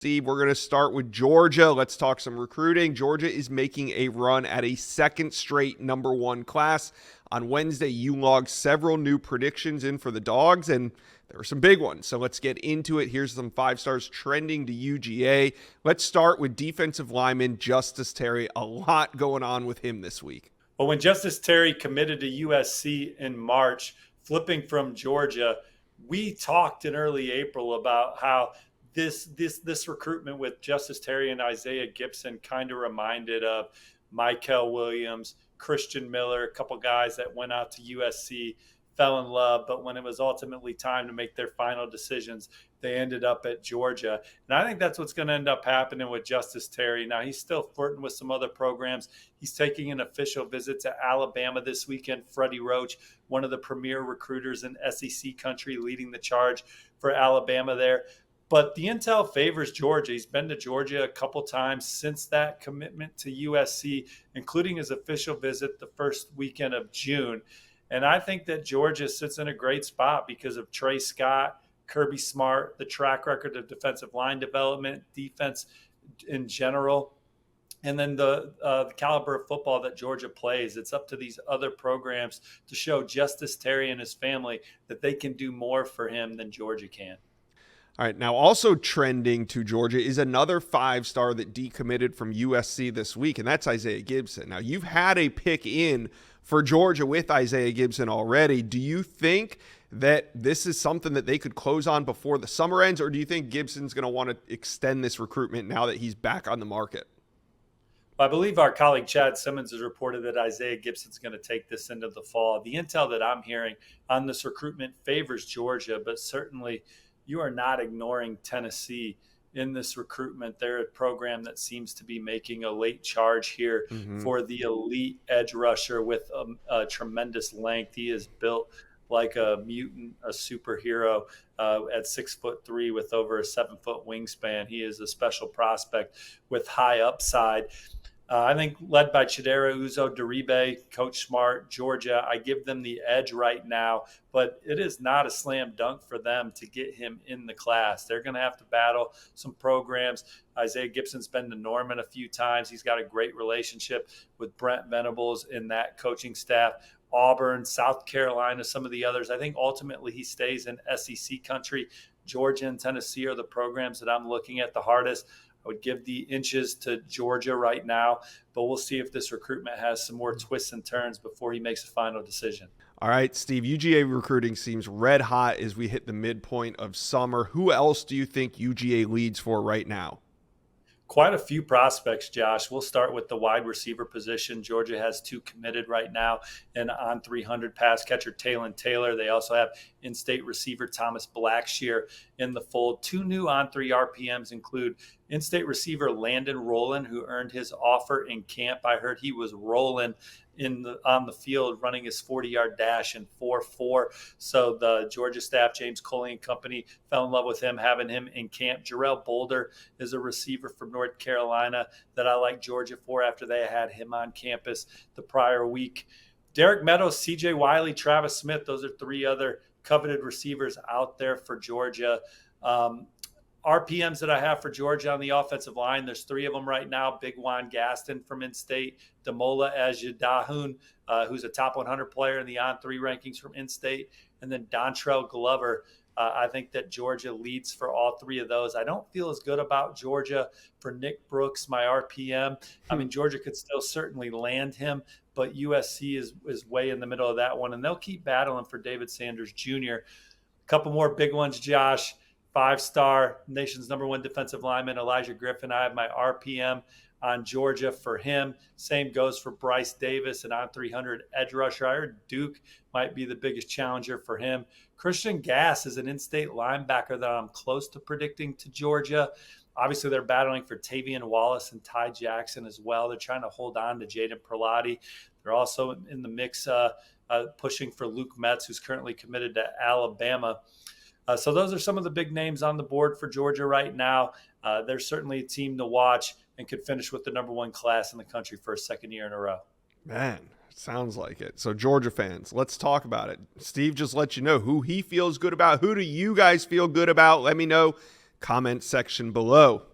Steve, we're going to start with Georgia. Let's talk some recruiting. Georgia is making a run at a second straight number one class. On Wednesday, you logged several new predictions in for the Dogs, and there were some big ones. So let's get into it. Here's some 5 stars trending to UGA. Let's start with defensive lineman Justice Terry. A lot going on with him this week. Well, when Justice Terry committed to USC in March, flipping from Georgia, we talked in early April about how this recruitment with Justice Terry and Isaiah Gibson kind of reminded of Michael Williams, Christian Miller, a couple guys that went out to USC, fell in love, but when it was ultimately time to make their final decisions, they ended up at Georgia. And I think that's what's going to end up happening with Justice Terry. Now, he's still flirting with some other programs. He's taking an official visit to Alabama this weekend. Freddie Roach, one of the premier recruiters in SEC country, leading the charge for Alabama there. But the intel favors Georgia. He's been to Georgia a couple times since that commitment to USC, including his official visit the first weekend of June. And I think that Georgia sits in a great spot because of Trey Scott, Kirby Smart, the track record of defensive line development, defense in general, and then the caliber of football that Georgia plays. It's up to these other programs to show Justice Terry and his family that they can do more for him than Georgia can. All right, now also trending to Georgia is another 5-star that decommitted from USC this week, and that's Isaiah Gibson. Now, you've had a pick in for Georgia with Isaiah Gibson already. Do you think that this is something that they could close on before the summer ends, or do you think Gibson's going to want to extend this recruitment now that he's back on the market? I believe our colleague Chad Simmons has reported that Isaiah Gibson's going to take this into the fall. The intel that I'm hearing on this recruitment favors Georgia, but certainly you are not ignoring Tennessee in this recruitment. They're a program that seems to be making a late charge here for the elite edge rusher with a tremendous length. He is built like a mutant, a superhero at 6'3" with over a 7-foot wingspan. He is a special prospect with high upside. I think led by Chidera Uzo-Diribe, Coach Smart, Georgia, I give them the edge right now, but it is not a slam dunk for them to get him in the class. They're going to have to battle some programs. Isaiah Gibson's been to Norman a few times. He's got a great relationship with Brent Venables in that coaching staff. Auburn, South Carolina, some of the others. I think ultimately he stays in SEC country. Georgia and Tennessee are the programs that I'm looking at the hardest. I would give the inches to Georgia right now, but we'll see if this recruitment has some more twists and turns before he makes a final decision. All right, Steve, UGA recruiting seems red hot as we hit the midpoint of summer. Who else do you think UGA leads for right now? Quite a few prospects, Josh. We'll start with the wide receiver position. Georgia has 2 committed right now, and on 300 pass catcher Talon Taylor. They also have in-state receiver Thomas Blackshear in the fold. 2 new on-3 RPMs include in-state receiver Landon Rowland, who earned his offer in camp. I heard he was rolling on the field, running his 40-yard dash in 4.4. So the Georgia staff, James Coley and company, fell in love with him, having him in camp. Jarrell Boulder is a receiver from North Carolina that I like Georgia for after they had him on campus the prior week. Derek Meadows, CJ Wiley, Travis Smith, those are 3 other coveted receivers out there for Georgia. RPMs that I have for Georgia on the offensive line, there's 3 of them right now. Big Juan Gaston from in-state, Damola Ajidahun, who's a top 100 player in the on-3 rankings from in-state, and then Dontrell Glover. I think that Georgia leads for all 3 of those. I don't feel as good about Georgia for Nick Brooks, my RPM. I mean, Georgia could still certainly land him, but USC is way in the middle of that one, and they'll keep battling for David Sanders Jr. A couple more big ones, Josh. 5-star, nation's #1 defensive lineman, Elijah Griffin. I have my RPM on Georgia for him. Same goes for Bryce Davis, and on 300 edge rusher. I heard Duke might be the biggest challenger for him. Christian Gass is an in-state linebacker that I'm close to predicting to Georgia. Obviously, they're battling for Tavian Wallace and Ty Jackson as well. They're trying to hold on to Jaden Perlotti. They're also in the mix pushing for Luke Metz, who's currently committed to Alabama. So those are some of the big names on the board for Georgia right now. They're certainly a team to watch and could finish with the #1 class in the country for a second year in a row. Man, sounds like it. So Georgia fans, let's talk about it. Steve just let you know who he feels good about. Who do you guys feel good about? Let me know. Comment section below.